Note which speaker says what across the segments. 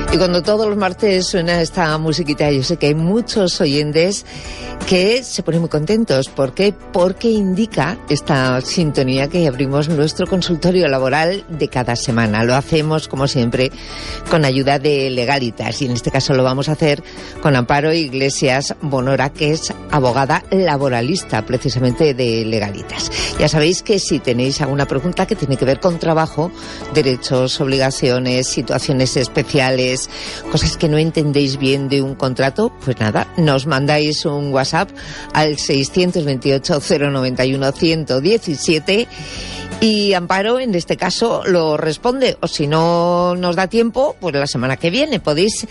Speaker 1: Y cuando todos los martes suena esta musiquita, yo sé que hay muchos oyentes que se ponen muy contentos. ¿Por qué? Porque indica esta sintonía que abrimos nuestro consultorio laboral de cada semana. Lo hacemos, como siempre, con ayuda de Legalitas. Y en este caso lo vamos a hacer con Amparo Iglesias Bonora, que es abogada laboralista, precisamente de Legalitas. Ya sabéis que si tenéis alguna pregunta que tiene que ver con trabajo, derechos, obligaciones, situaciones especiales, cosas que no entendéis bien de un contrato, pues nada, nos mandáis un WhatsApp al 628-091-117 y Amparo en este caso lo responde, o si no nos da tiempo, pues la semana que viene podéis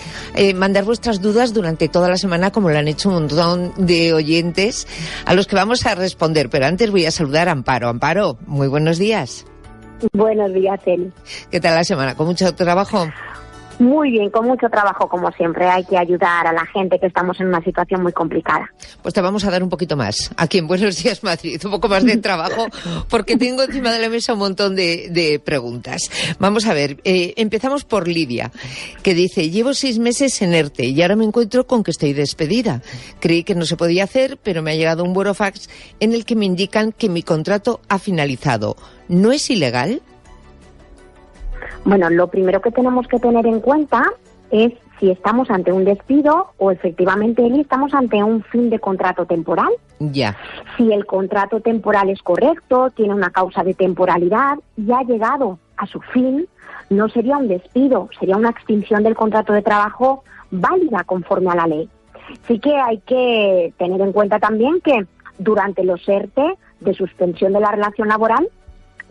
Speaker 1: mandar vuestras dudas durante toda la semana, como lo han hecho un montón de oyentes a los que vamos a responder. Pero antes voy a saludar a Amparo. Amparo, muy buenos días.
Speaker 2: Buenos días, Eli.
Speaker 1: ¿Qué tal la semana? ¿Con mucho trabajo?
Speaker 2: Muy bien, con mucho trabajo como siempre. Hay que ayudar a la gente, que estamos en una situación muy complicada.
Speaker 1: Pues te vamos a dar un poquito más aquí en Buenos Días Madrid, un poco más de trabajo, porque tengo encima de la mesa un montón de preguntas. Vamos a ver, empezamos por Lidia, que dice: llevo 6 meses en ERTE y ahora me encuentro con que estoy despedida. Creí que no se podía hacer, pero me ha llegado un burofax en el que me indican que mi contrato ha finalizado. ¿No es ilegal?
Speaker 2: Bueno, lo primero que tenemos que tener en cuenta es si estamos ante un despido o efectivamente, Eli, estamos ante un fin de contrato temporal.
Speaker 1: Ya.
Speaker 2: Si el contrato temporal es correcto, tiene una causa de temporalidad y ha llegado a su fin, no sería un despido, sería una extinción del contrato de trabajo válida conforme a la ley. Sí que hay que tener en cuenta también que durante los ERTE de suspensión de la relación laboral,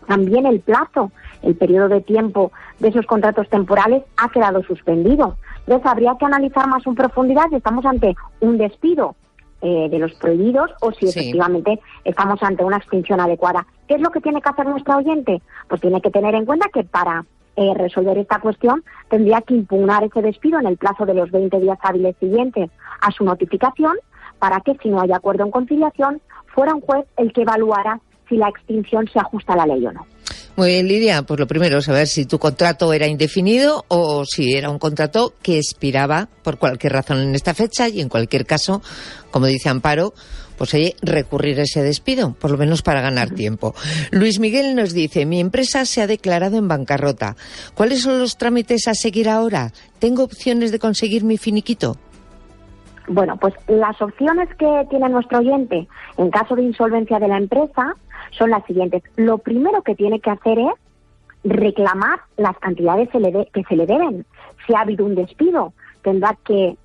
Speaker 2: también el plazo, el periodo de tiempo de esos contratos temporales ha quedado suspendido. Entonces habría que analizar más en profundidad si estamos ante un despido de los prohibidos o si efectivamente estamos ante una extinción adecuada. ¿Qué es lo que tiene que hacer nuestra oyente? Pues tiene que tener en cuenta que para resolver esta cuestión tendría que impugnar ese despido en el plazo de los 20 días hábiles siguientes a su notificación, para que, si no hay acuerdo en conciliación, fuera un juez el que evaluara si la extinción se ajusta a la ley o no.
Speaker 1: Muy bien, Lidia, pues lo primero, saber si tu contrato era indefinido o si era un contrato que expiraba por cualquier razón en esta fecha, y en cualquier caso, como dice Amparo, pues oye, recurrir a ese despido, por lo menos para ganar tiempo. Luis Miguel nos dice: mi empresa se ha declarado en bancarrota. ¿Cuáles son los trámites a seguir ahora? ¿Tengo opciones de conseguir mi finiquito?
Speaker 2: Bueno, pues las opciones que tiene nuestro oyente en caso de insolvencia de la empresa son las siguientes. Lo primero que tiene que hacer es reclamar las cantidades que se le deben. Si ha habido un despido, tendrá que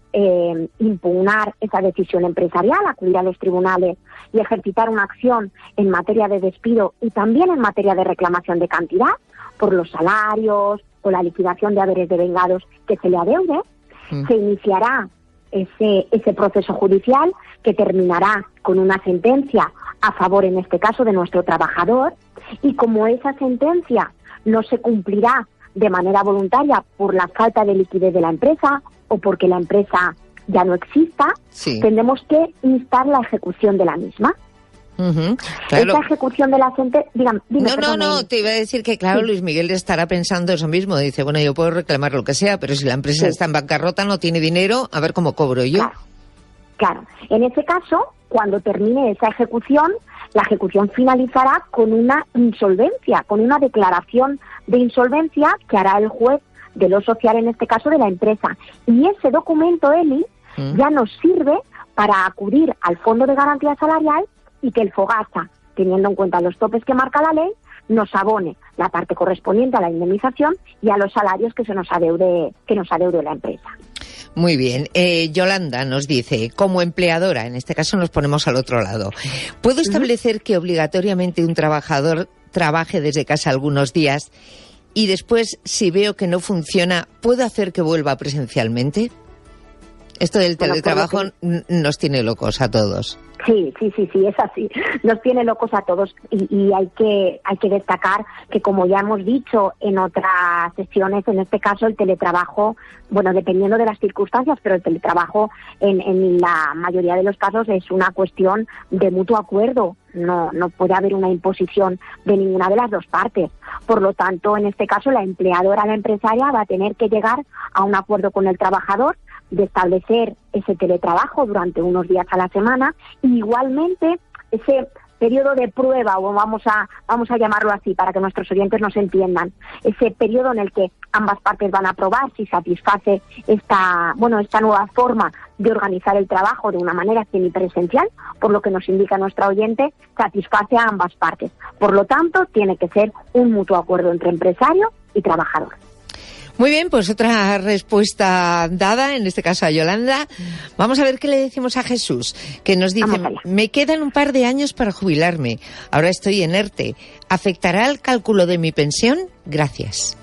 Speaker 2: impugnar esa decisión empresarial, acudir a los tribunales y ejercitar una acción en materia de despido y también en materia de reclamación de cantidad por los salarios o la liquidación de haberes devengados que se le adeude. Se iniciará ese proceso judicial, que terminará con una sentencia a favor, en este caso, de nuestro trabajador, y como esa sentencia no se cumplirá de manera voluntaria por la falta de liquidez de la empresa o porque la empresa ya no exista, tendremos que instar la ejecución de la misma.
Speaker 1: Claro.
Speaker 2: Esta ejecución de la sentencia...
Speaker 1: No, te iba a decir que, claro, Luis Miguel estará pensando eso mismo. Dice, bueno, yo puedo reclamar lo que sea, pero si la empresa está en bancarrota, no tiene dinero, a ver cómo cobro yo.
Speaker 2: Claro. En ese caso, cuando termine esa ejecución, la ejecución finalizará con una insolvencia, con una declaración de insolvencia que hará el juez de lo social, en este caso de la empresa. Y ese documento, Eli, ya nos sirve para acudir al Fondo de Garantía Salarial y que el FOGASA, teniendo en cuenta los topes que marca la ley, nos abone la parte correspondiente a la indemnización y a los salarios que nos adeude la empresa.
Speaker 1: Muy bien. Yolanda nos dice: como empleadora, en este caso nos ponemos al otro lado, ¿puedo establecer que obligatoriamente un trabajador trabaje desde casa algunos días y después, si veo que no funciona, puedo hacer que vuelva presencialmente? Esto del teletrabajo nos tiene locos a todos.
Speaker 2: Sí, es así. Nos tiene locos a todos y hay que destacar que, como ya hemos dicho en otras sesiones, en este caso el teletrabajo, bueno, dependiendo de las circunstancias, pero el teletrabajo en la mayoría de los casos es una cuestión de mutuo acuerdo. No puede haber una imposición de ninguna de las dos partes. Por lo tanto, en este caso, la empleadora, la empresaria, va a tener que llegar a un acuerdo con el trabajador de establecer ese teletrabajo durante unos días a la semana, y igualmente ese periodo de prueba, o vamos a llamarlo así para que nuestros oyentes nos entiendan, ese periodo en el que ambas partes van a probar si satisface esta nueva forma de organizar el trabajo de una manera semipresencial, por lo que nos indica nuestra oyente, satisface a ambas partes. Por lo tanto, tiene que ser un mutuo acuerdo entre empresario y trabajador.
Speaker 1: Muy bien, pues otra respuesta dada, en este caso a Yolanda. Vamos a ver qué le decimos a Jesús, que nos dice: me quedan un par de años para jubilarme, ahora estoy en ERTE. ¿Afectará el cálculo de mi pensión? Gracias.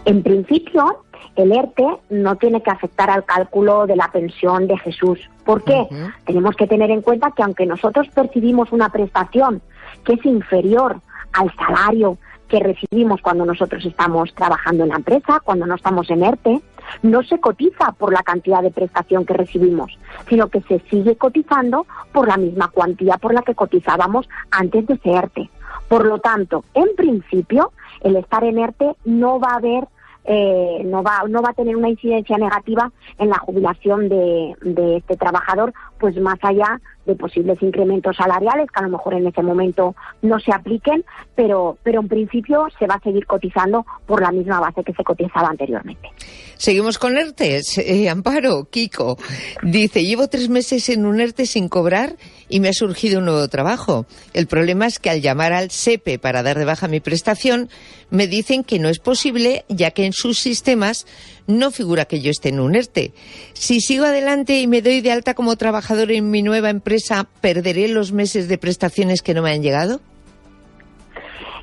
Speaker 2: En principio, el ERTE no tiene que afectar al cálculo de la pensión de Jesús. ¿Por qué? Tenemos que tener en cuenta que aunque nosotros percibimos una prestación que es inferior al salario que recibimos cuando nosotros estamos trabajando en la empresa, cuando no estamos en ERTE, no se cotiza por la cantidad de prestación que recibimos, sino que se sigue cotizando por la misma cuantía por la que cotizábamos antes de ser ERTE. Por lo tanto, en principio, el estar en ERTE no va a tener una incidencia negativa en la jubilación de este trabajador, pues más allá de posibles incrementos salariales que a lo mejor en ese momento no se apliquen, pero en principio se va a seguir cotizando por la misma base que se cotizaba anteriormente.
Speaker 1: Seguimos con ERTEs. Amparo, Kiko, dice: llevo 3 meses en un ERTE sin cobrar y me ha surgido un nuevo trabajo. El problema es que al llamar al SEPE para dar de baja mi prestación, me dicen que no es posible, ya que en sus sistemas no figura que yo esté en un ERTE. Si sigo adelante y me doy de alta como trabajador en mi nueva empresa, ¿perderé los meses de prestaciones que no me han llegado?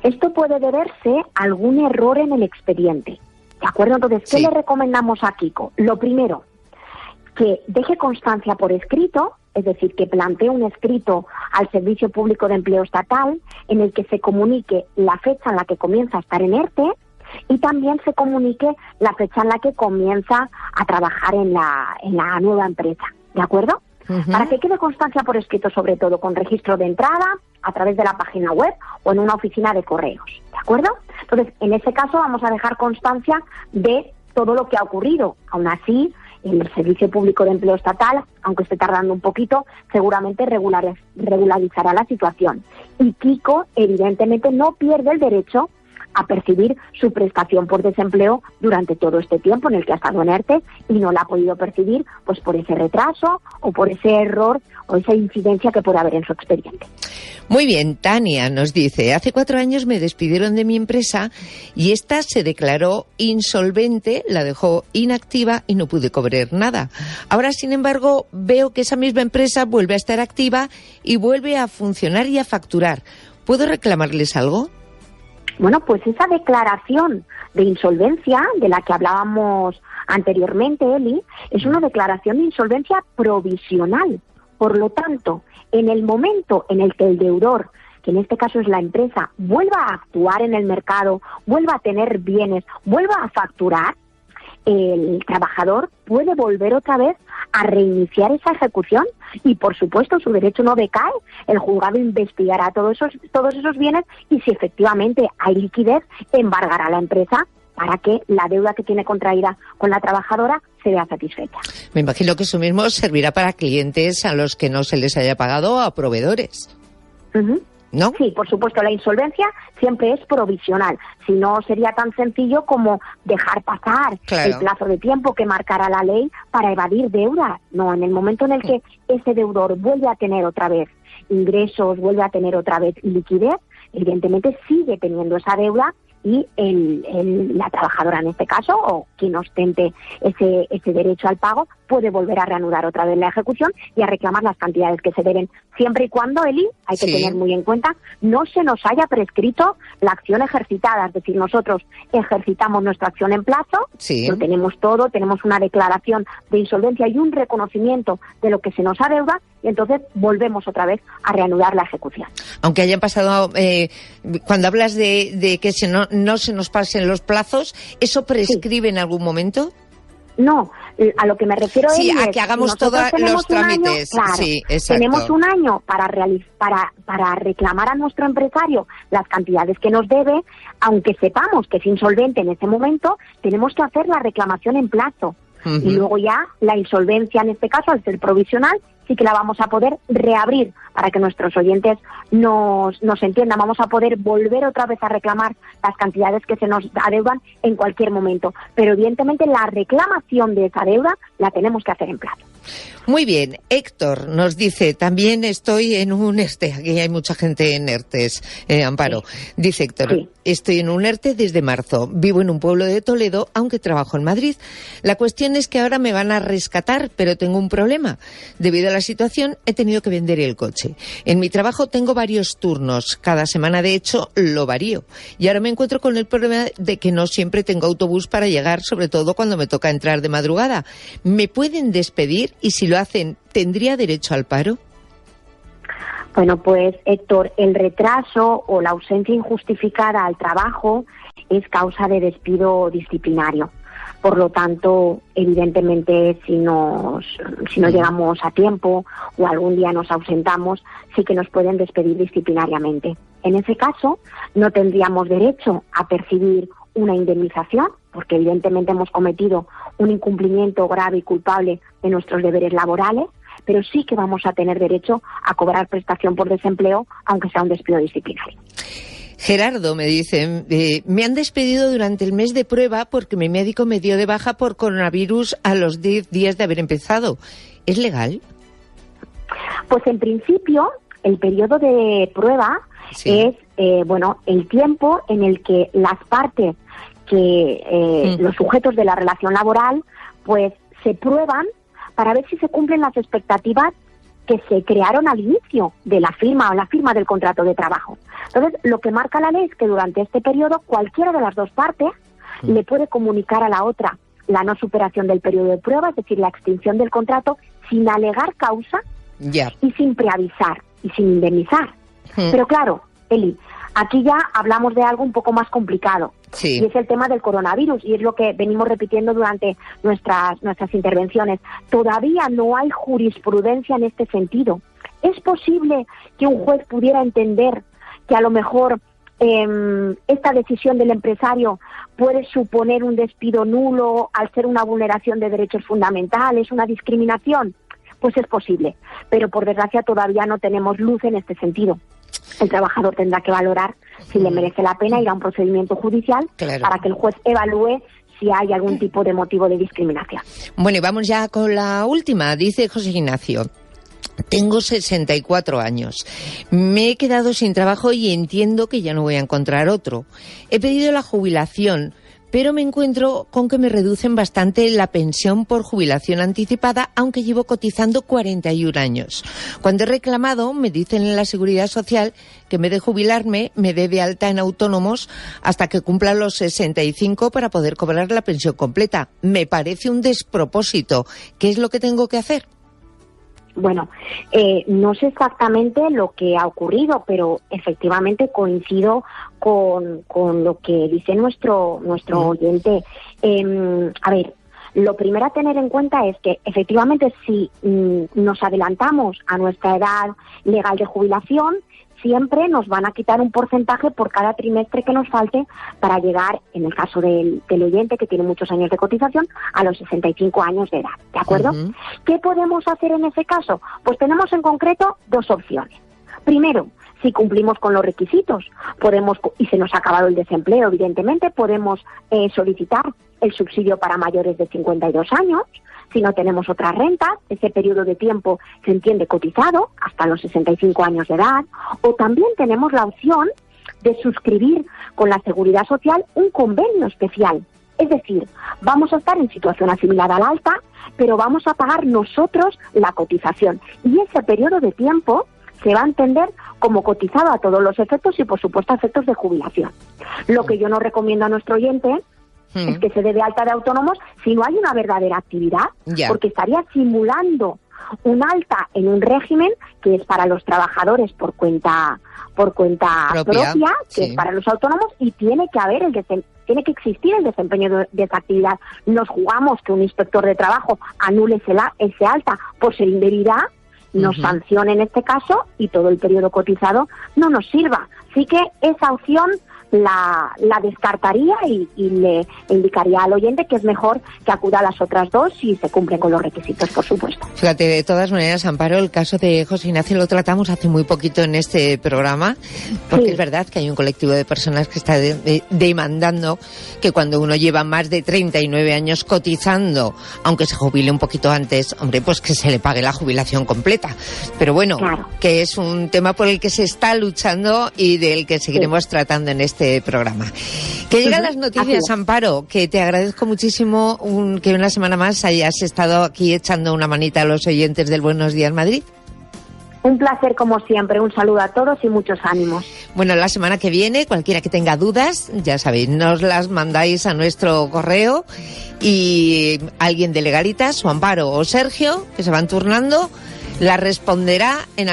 Speaker 2: Esto puede deberse a algún error en el expediente. ¿De acuerdo? Entonces, ¿qué le recomendamos a Kiko? Lo primero, que deje constancia por escrito, es decir, que plantee un escrito al Servicio Público de Empleo Estatal en el que se comunique la fecha en la que comienza a estar en ERTE y también se comunique la fecha en la que comienza a trabajar en la nueva empresa. ¿De acuerdo? Para que quede constancia por escrito, sobre todo con registro de entrada, a través de la página web o en una oficina de correos. ¿De acuerdo? Entonces, en ese caso vamos a dejar constancia de todo lo que ha ocurrido. Aún así, el Servicio Público de Empleo Estatal, aunque esté tardando un poquito, seguramente regularizará la situación. Y Kiko, evidentemente, no pierde el derecho a percibir su prestación por desempleo durante todo este tiempo en el que ha estado en ERTE y no la ha podido percibir pues por ese retraso o por ese error o esa incidencia que puede haber en su expediente.
Speaker 1: Muy bien, Tania nos dice: hace 4 años me despidieron de mi empresa y esta se declaró insolvente, la dejó inactiva y no pude cobrar nada. Ahora, sin embargo, veo que esa misma empresa vuelve a estar activa y vuelve a funcionar y a facturar. ¿Puedo reclamarles algo?
Speaker 2: Bueno, pues esa declaración de insolvencia de la que hablábamos anteriormente, Eli, es una declaración de insolvencia provisional. Por lo tanto, en el momento en el que el deudor, que en este caso es la empresa, vuelva a actuar en el mercado, vuelva a tener bienes, vuelva a facturar, el trabajador puede volver otra vez a reiniciar esa ejecución y, por supuesto, su derecho no decae. El juzgado investigará todos esos bienes y, si efectivamente hay liquidez, embargará a la empresa para que la deuda que tiene contraída con la trabajadora se vea satisfecha.
Speaker 1: Me imagino que eso mismo servirá para clientes a los que no se les haya pagado o a proveedores. ¿No?
Speaker 2: Sí, por supuesto, la insolvencia siempre es provisional. Si no, sería tan sencillo como dejar pasar el plazo de tiempo que marcará la ley para evadir deuda. No, en el momento en el que ese deudor vuelve a tener otra vez ingresos, vuelve a tener otra vez liquidez, evidentemente sigue teniendo esa deuda y la trabajadora en este caso, o quien ostente ese derecho al pago, puede volver a reanudar otra vez la ejecución y a reclamar las cantidades que se deben, siempre y cuando, Eli, hay que tener muy en cuenta, no se nos haya prescrito la acción ejercitada, es decir, nosotros ejercitamos nuestra acción en plazo, lo tenemos todo, tenemos una declaración de insolvencia y un reconocimiento de lo que se nos adeuda, y entonces volvemos otra vez a reanudar la ejecución.
Speaker 1: Aunque hayan pasado, cuando hablas de que no se nos pasen los plazos, ¿eso prescribe en algún momento?
Speaker 2: No, a lo que me refiero es
Speaker 1: a que hagamos todos los trámites.
Speaker 2: Año, claro,
Speaker 1: sí, exacto.
Speaker 2: Tenemos un año para reclamar a nuestro empresario las cantidades que nos debe, aunque sepamos que es insolvente en ese momento, tenemos que hacer la reclamación en plazo. Y luego ya la insolvencia, en este caso, al ser provisional, sí que la vamos a poder reabrir para que nuestros oyentes nos entiendan. Vamos a poder volver otra vez a reclamar las cantidades que se nos adeudan en cualquier momento. Pero evidentemente la reclamación de esa deuda la tenemos que hacer en plazo.
Speaker 1: Muy bien, Héctor nos dice, también estoy en un ERTE, aquí hay mucha gente en ERTES, Amparo. Dice Héctor, estoy en un ERTE desde marzo, vivo en un pueblo de Toledo, aunque trabajo en Madrid. La cuestión es que ahora me van a rescatar, pero tengo un problema. Debido a la situación, he tenido que vender el coche. En mi trabajo tengo varios turnos, cada semana de hecho lo varío. Y ahora me encuentro con el problema de que no siempre tengo autobús para llegar, sobre todo cuando me toca entrar de madrugada. ¿Me pueden despedir? Y si lo hacen, ¿tendría derecho al paro?
Speaker 2: Bueno, pues Héctor, el retraso o la ausencia injustificada al trabajo es causa de despido disciplinario. Por lo tanto, evidentemente, si no llegamos a tiempo o algún día nos ausentamos, sí que nos pueden despedir disciplinariamente. En ese caso, no tendríamos derecho a percibir una indemnización, porque evidentemente hemos cometido un incumplimiento grave y culpable de nuestros deberes laborales, pero sí que vamos a tener derecho a cobrar prestación por desempleo, aunque sea un despido disciplinario.
Speaker 1: Gerardo me dice, me han despedido durante el mes de prueba porque mi médico me dio de baja por coronavirus a los 10 días de haber empezado. ¿Es legal?
Speaker 2: Pues en principio, el periodo de prueba es el tiempo en el que las partes los sujetos de la relación laboral pues se prueban para ver si se cumplen las expectativas que se crearon al inicio de la firma o la firma del contrato de trabajo. Entonces, lo que marca la ley es que durante este periodo cualquiera de las dos partes le puede comunicar a la otra la no superación del periodo de prueba, es decir, la extinción del contrato, sin alegar causa y sin preavisar y sin indemnizar. Pero claro, Eli, aquí ya hablamos de algo un poco más complicado. Y es el tema del coronavirus, y es lo que venimos repitiendo durante nuestras intervenciones. Todavía no hay jurisprudencia en este sentido. ¿Es posible que un juez pudiera entender que a lo mejor esta decisión del empresario puede suponer un despido nulo al ser una vulneración de derechos fundamentales, una discriminación? Pues es posible, pero por desgracia todavía no tenemos luz en este sentido. El trabajador tendrá que valorar si le merece la pena ir a un procedimiento judicial para que el juez evalúe si hay algún tipo de motivo de discriminación.
Speaker 1: Bueno, y vamos ya con la última. Dice José Ignacio, tengo 64 años. Me he quedado sin trabajo y entiendo que ya no voy a encontrar otro. He pedido la jubilación, pero me encuentro con que me reducen bastante la pensión por jubilación anticipada, aunque llevo cotizando 41 años. Cuando he reclamado, me dicen en la Seguridad Social que en vez de jubilarme, me dé de alta en autónomos hasta que cumpla los 65 para poder cobrar la pensión completa. Me parece un despropósito. ¿Qué es lo que tengo que hacer?
Speaker 2: Bueno, no sé exactamente lo que ha ocurrido, pero efectivamente coincido con lo que dice nuestro oyente. A ver, lo primero a tener en cuenta es que efectivamente si nos adelantamos a nuestra edad legal de jubilación, siempre nos van a quitar un porcentaje por cada trimestre que nos falte para llegar, en el caso del oyente que tiene muchos años de cotización, a los 65 años de edad, ¿de acuerdo? ¿Qué podemos hacer en ese caso? Pues tenemos en concreto dos opciones. Primero, si cumplimos con los requisitos, podemos, y se nos ha acabado el desempleo, evidentemente, podemos solicitar el subsidio para mayores de 52 años. Si no tenemos otras rentas, ese periodo de tiempo se entiende cotizado hasta los 65 años de edad. O también tenemos la opción de suscribir con la Seguridad Social un convenio especial Es decir, vamos a estar en situación asimilada a la alta, pero vamos a pagar nosotros la cotización. Y ese periodo de tiempo se va a entender como cotizado a todos los efectos y, por supuesto, a efectos de jubilación. Lo que yo no recomiendo a nuestro oyente es que se dé de alta de autónomos si no hay una verdadera actividad, porque estaría simulando un alta en un régimen que es para los trabajadores por cuenta propia, que es para los autónomos, y tiene que existir el desempeño de esa actividad. Nos jugamos que un inspector de trabajo anule ese alta por ser indebido, nos sancione en este caso y todo el periodo cotizado no nos sirva. Así que esa opción la descartaría y le indicaría al oyente que es mejor que acuda a las otras dos si se cumplen con los requisitos, por supuesto.
Speaker 1: Fíjate, de todas maneras, Amparo, el caso de José Ignacio lo tratamos hace muy poquito en este programa, porque es verdad que hay un colectivo de personas que está demandando que cuando uno lleva más de 39 años cotizando, aunque se jubile un poquito antes, hombre, pues que se le pague la jubilación completa. Pero bueno, que es un tema por el que se está luchando y del que seguiremos tratando en este programa. Que llegan las noticias, Amparo, que te agradezco muchísimo que una semana más hayas estado aquí echando una manita a los oyentes del Buenos Días Madrid.
Speaker 2: Un placer como siempre, un saludo a todos y muchos ánimos.
Speaker 1: Bueno, la semana que viene, cualquiera que tenga dudas, ya sabéis, nos las mandáis a nuestro correo y alguien de Legalitas, o Amparo o Sergio, que se van turnando, las responderá en